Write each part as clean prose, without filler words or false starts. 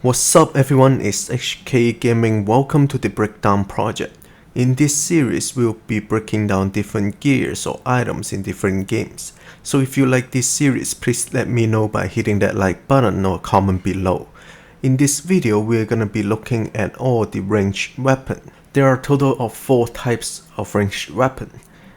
What's up everyone, it's HK Gaming. Welcome to the Breakdown Project. In this series, we'll be breaking down different gears or items in different games. So if you like this series, please let me know by hitting that like button or comment below. In this video, we're gonna be looking at all the ranged weapons. There are a total of 4 types of ranged weapon,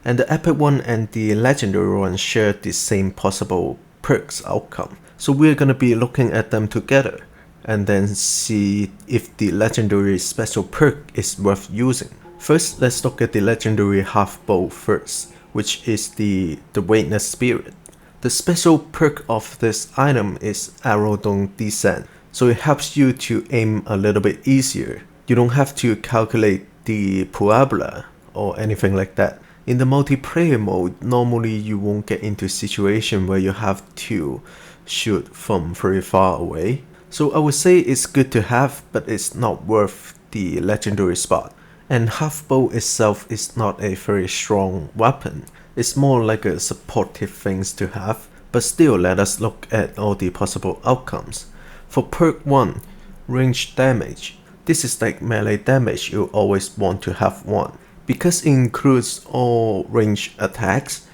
and the epic one and the legendary one share the same possible perks outcome. So we're gonna be looking at them together and then see if the legendary special perk is worth using. First, let's look at the legendary half bow first, which is the Weightless spirit. The special perk of this item is arrow don't descend, so it helps you to aim a little bit easier. You don't have to calculate the parabola or anything like that. In the multiplayer mode, normally you won't get into a situation where you have to shoot from very far away. So I would say it's good to have, but it's not worth the legendary spot. And half bow itself is not a very strong weapon. It's more like a supportive thing to have, but still let us look at all the possible outcomes. For perk 1, range damage. This is like melee damage, you always want to have one, because it includes all range attacks.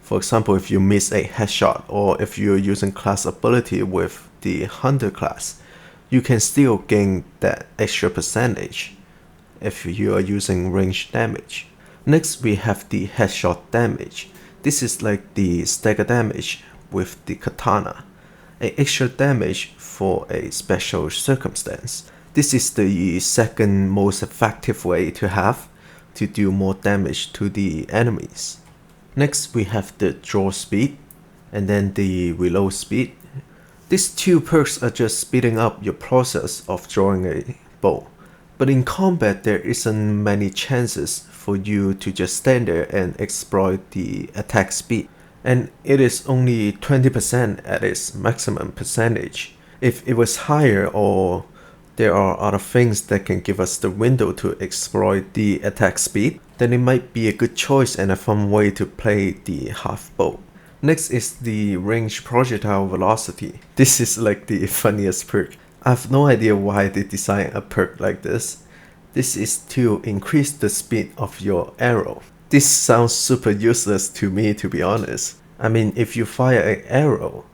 For example, if you miss a headshot or if you're using class ability with the hunter class, you can still gain that extra percentage if you are using range damage. Next, we have the headshot damage. This is like the stagger damage with the katana, a extra damage for a special circumstance. This is the second most effective way to have to do more damage to the enemies. Next, we have the draw speed and then the reload speed. These two perks are just speeding up your process of drawing a bow. But in combat, there isn't many chances for you to just stand there and exploit the attack speed. And it is only 20% at its maximum percentage. If it was higher, or there are other things that can give us the window to exploit the attack speed, then it might be a good choice and a fun way to play the half bow. Next is the range projectile velocity. This is like the funniest perk. I have no idea why they designed a perk like this. This is to increase the speed of your arrow. This sounds super useless to me, to be honest. I mean, if you fire an arrow,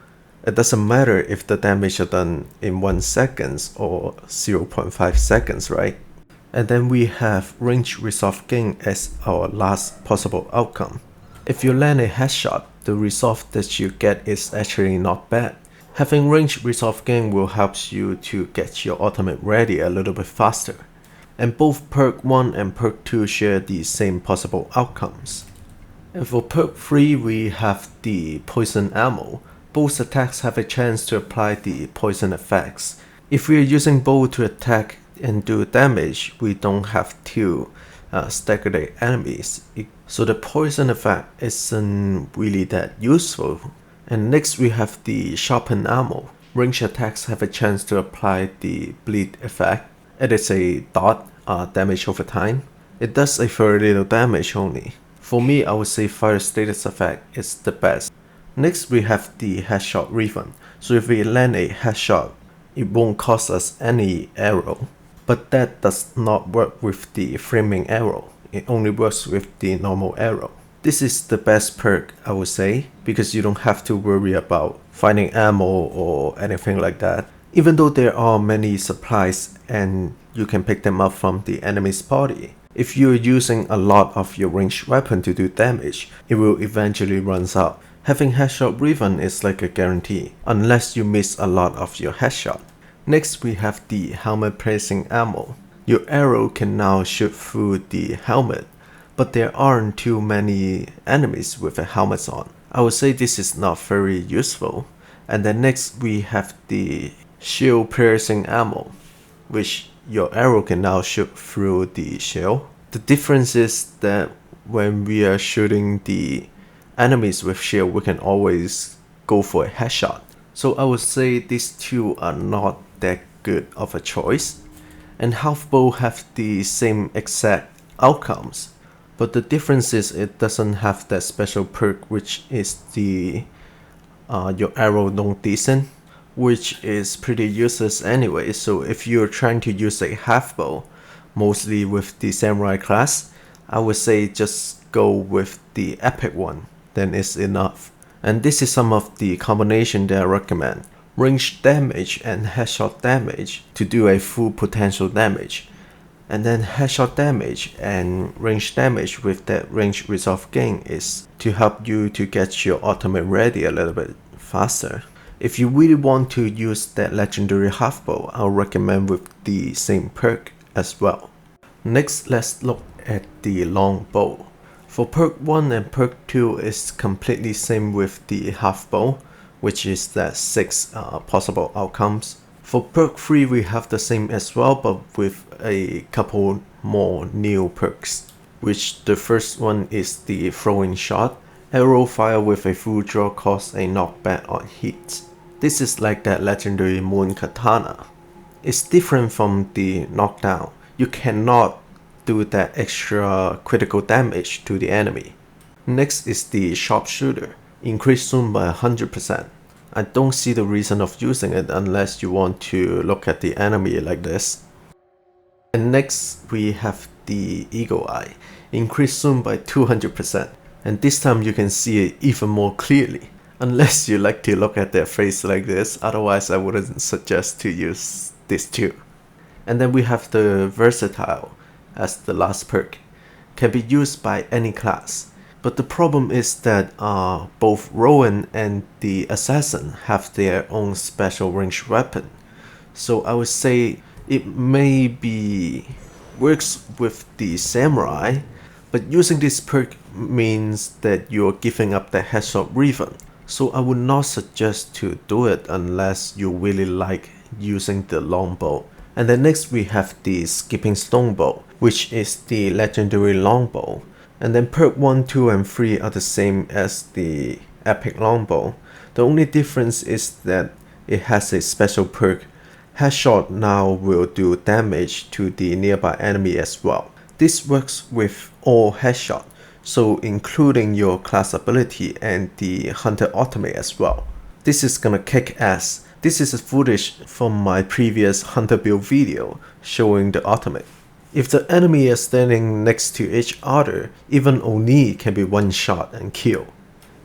it doesn't matter if the damage is done in 1 second or 0.5 seconds, right? And then we have range resolve gain as our last possible outcome. If you land a headshot, the resolve that you get is actually not bad. Having range resolve gain will help you to get your ultimate ready a little bit faster. And both perk 1 and perk 2 share the same possible outcomes. And for perk 3, we have the poison ammo. Both attacks have a chance to apply the poison effects. If we are using bow to attack and do damage, we don't have to stagger the enemies. So the poison effect isn't really that useful. And next we have the sharpened ammo. Range attacks have a chance to apply the bleed effect. It is a dot damage over time. It does a very little damage only. For me, I would say fire status effect is the best. Next we have the headshot refund. So if we land a headshot, it won't cost us any arrow. But that does not work with the flaming arrow. It only works with the normal arrow. This is the best perk, I would say, because you don't have to worry about finding ammo or anything like that. Even though there are many supplies and you can pick them up from the enemy's body, if you're using a lot of your ranged weapon to do damage, it will eventually run out. Having headshot refund is like a guarantee, unless you miss a lot of your headshot. Next we have the helmet piercing ammo. Your arrow can now shoot through the helmet, but there aren't too many enemies with a helmet on. I would say this is not very useful. And then next we have the shield piercing ammo, which your arrow can now shoot through the shield. The difference is that when we are shooting the enemies with shield, we can always go for a headshot. So I would say these two are not that good of a choice. And half bow have the same exact outcomes, but the difference is it doesn't have that special perk, which is the your arrow don't descend. which is pretty useless anyway. So if you're trying to use a half bow, mostly with the samurai class, I would say just go with the epic one, then it's enough. And this is some of the combination that I recommend. Range damage and headshot damage to do a full potential damage. And then headshot damage and range damage with that range resolve gain is to help you to get your ultimate ready a little bit faster. If you really want to use that legendary half bow, I'll recommend with the same perk as well. Next, let's look at the long bow. For perk 1 and perk 2 is completely same with the half bow, which is that 6 possible outcomes. For perk 3 we have the same as well, but with a couple more new perks, which the first one is the throwing shot. Arrow fire with a full draw causes a knockback on hit. This is like that legendary moon katana. It's different from the knockdown. You cannot do that extra critical damage to the enemy. Next is the sharpshooter. Increase zoom by 100%. I don't see the reason of using it unless you want to look at the enemy like this. And next we have the eagle eye. Increase zoom by 200%. And this time you can see it even more clearly. Unless you like to look at their face like this, otherwise I wouldn't suggest to use this too. And then we have the versatile as the last perk. Can be used by any class. But the problem is that both Rowan and the Assassin have their own special ranged weapon. So I would say it maybe works with the Samurai, but using this perk means that you're giving up the headshot refund. So I would not suggest to do it unless you really like using the longbow. And then next we have the skipping stone bow, which is the legendary longbow. And then perk 1, 2 and 3 are the same as the epic longbow. The only difference is that it has a special perk. Headshot now will do damage to the nearby enemy as well. This works with all headshot, so including your class ability and the hunter ultimate as well. This is gonna kick ass. This is footage from my previous hunter build video showing the ultimate. If the enemy is standing next to each other, even Oni can be one shot and kill.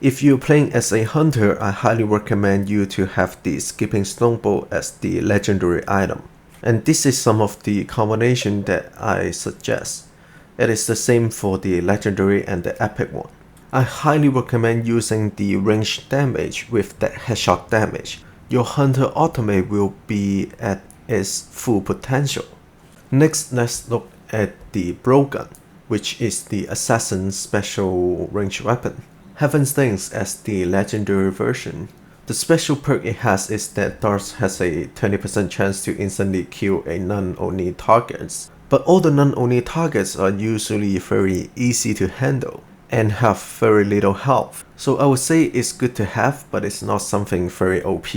If you're playing as a hunter, I highly recommend you to have the skipping stone bow as the legendary item. And this is some of the combination that I suggest. It is the same for the legendary and the epic one. I highly recommend using the ranged damage with that headshot damage. Your hunter ultimate will be at its full potential. Next, let's look at the blowgun, which is the assassin's special ranged weapon. Heaven's Things as the legendary version. The special perk it has is that darts has a 20% chance to instantly kill a non-Oni targets. But all the non-Oni targets are usually very easy to handle and have very little health. So I would say it's good to have, but it's not something very OP.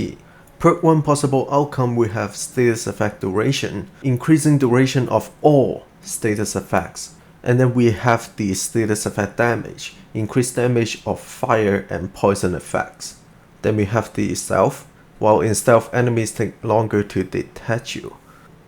Perk 1 possible outcome we have status effect duration, increasing duration of all status effects. And then we have the status effect damage, increased damage of fire and poison effects. Then we have the stealth, while in stealth enemies take longer to detach you.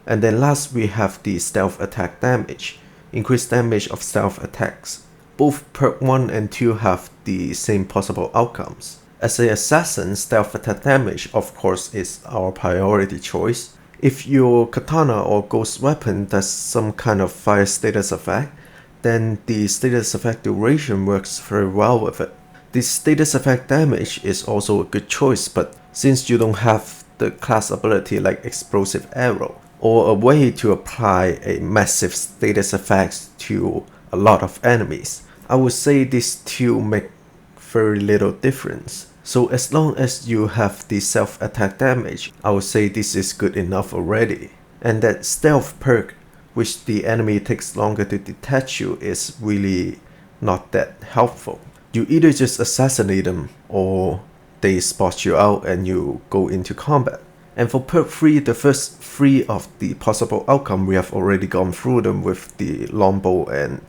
And then last we have the stealth attack damage, increased damage of stealth attacks. Both perk 1 and 2 have the same possible outcomes. As an assassin, stealth attack damage of course is our priority choice. If your katana or ghost weapon does some kind of fire status effect, then the status effect duration works very well with it. The status effect damage is also a good choice, but since you don't have the class ability like explosive arrow, or a way to apply a massive status effect to a lot of enemies, I would say these two make very little difference. So as long as you have the self attack damage, I would say this is good enough already. And that stealth perk, which the enemy takes longer to detach you, is really not that helpful. You either just assassinate them or they spot you out and you go into combat. And for perk 3, the first 3 of the possible outcome, we have already gone through them with the longbow and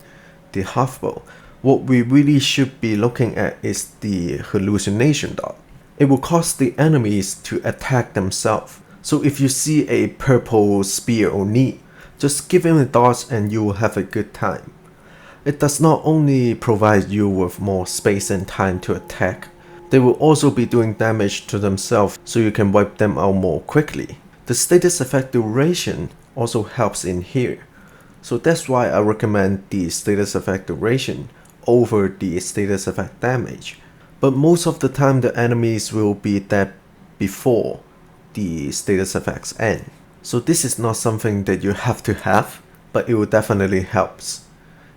the half bow. What we really should be looking at is the hallucination dot. it will cause the enemies to attack themselves. So if you see a purple spear or knee, just give him a dodge and you will have a good time. It does not only provide you with more space and time to attack, they will also be doing damage to themselves so you can wipe them out more quickly. The status effect duration also helps in here. So that's why I recommend the status effect duration over the status effect damage. But most of the time the enemies will be dead before the status effects end. So this is not something that you have to have, but it will definitely helps.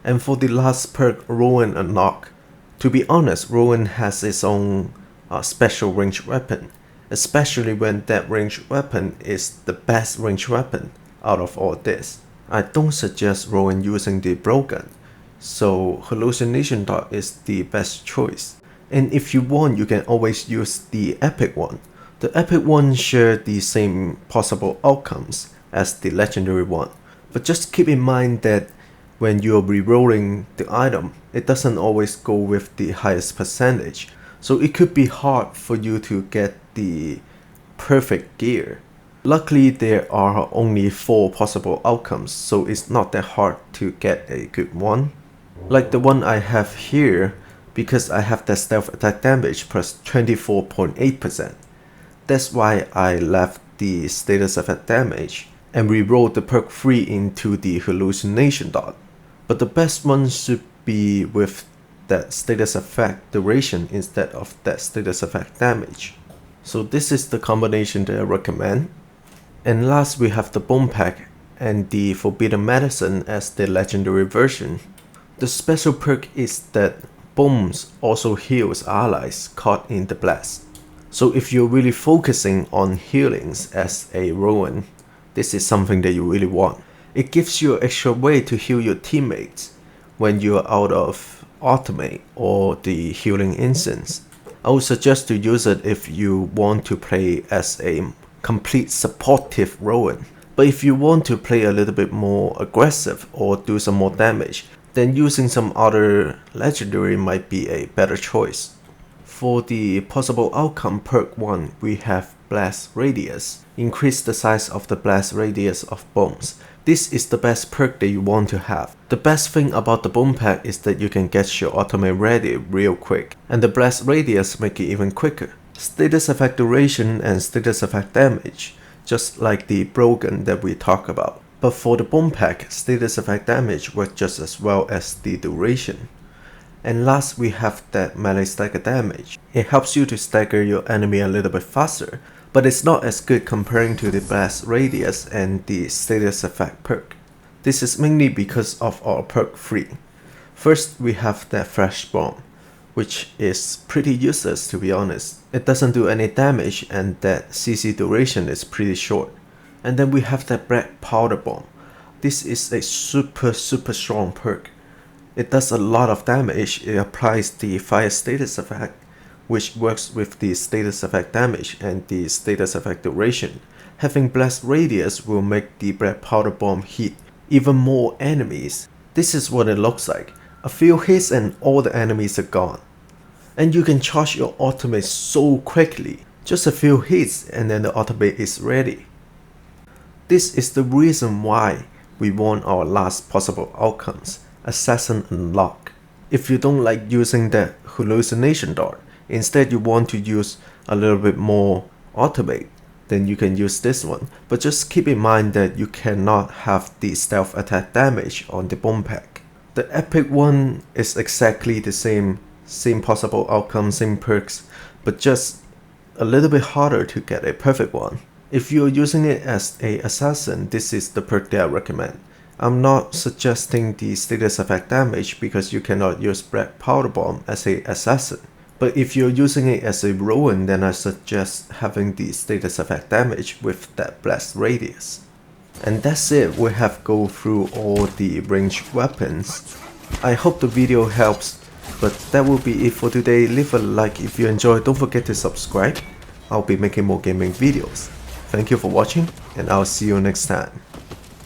And for the last perk, Ruin Unlock. To be honest, Ruin has its own special ranged weapon, especially when that ranged weapon is the best ranged weapon out of all this. I don't suggest Ruin using the blowgun, so Hallucination Dart is the best choice. And if you want, you can always use the epic one. The epic one shares the same possible outcomes as the legendary one, but just keep in mind that when you're rerolling the item, it doesn't always go with the highest percentage, so it could be hard for you to get the perfect gear. Luckily there are only 4 possible outcomes, so it's not that hard to get a good one. Like the one I have here, because I have that stealth attack damage plus 24.8%. That's why I left the status effect damage and rerolled the perk 3 into the hallucination dot. But the best one should be with that status effect duration instead of that status effect damage. So this is the combination that I recommend. And last we have the Bone Pack and the Forbidden Medicine as the legendary version. The special perk is that Bones also heals allies caught in the blast. So if you're really focusing on healings as a Ruin, this is something that you really want. It gives you an extra way to heal your teammates when you're out of automate or the healing instance. I would suggest to use it if you want to play as a complete supportive Ruin. But if you want to play a little bit more aggressive or do some more damage, then using some other legendary might be a better choice. For the possible outcome perk 1, we have Blast Radius. Increase the size of the blast radius of bombs. This is the best perk that you want to have. The best thing about the Bone Pack is that you can get your automate ready real quick, and the blast radius make it even quicker. Status effect duration and status effect damage, just like the blowgun that we talked about. But for the Bone Pack, status effect damage works just as well as the duration. And last we have that melee stagger damage. It helps you to stagger your enemy a little bit faster, but it's not as good comparing to the blast radius and the status effect perk. This is mainly because of our perk 3. First we have that flash bomb, which is pretty useless to be honest. It doesn't do any damage and that CC duration is pretty short. And then we have that black powder bomb. This is a super strong perk. It does a lot of damage. It applies the fire status effect, which works with the status effect damage and the status effect duration. Having blast radius will make the black powder bomb hit even more enemies. This is what it looks like. A few hits and all the enemies are gone. And you can charge your automate so quickly. Just a few hits and then the automate is ready. This is the reason why we want our last possible outcomes, Assassin Unlock. If you don't like using that hallucination dart, instead you want to use a little bit more automate, then you can use this one. But just keep in mind that you cannot have the stealth attack damage on the Bone Pack. The epic one is exactly the same possible outcome, same perks, but just a little bit harder to get a perfect one. If you're using it as a assassin, this is the perk that I recommend. I'm not suggesting the status effect damage because you cannot use black powder bomb as a assassin. But if you're using it as a Ruin, then I suggest having the status effect damage with that blast radius. And that's it, we have go through all the ranged weapons. I hope the video helps, but that will be it for today. Leave a like if you enjoyed, don't forget to subscribe. I'll be making more gaming videos. Thank you for watching, and I'll see you next time.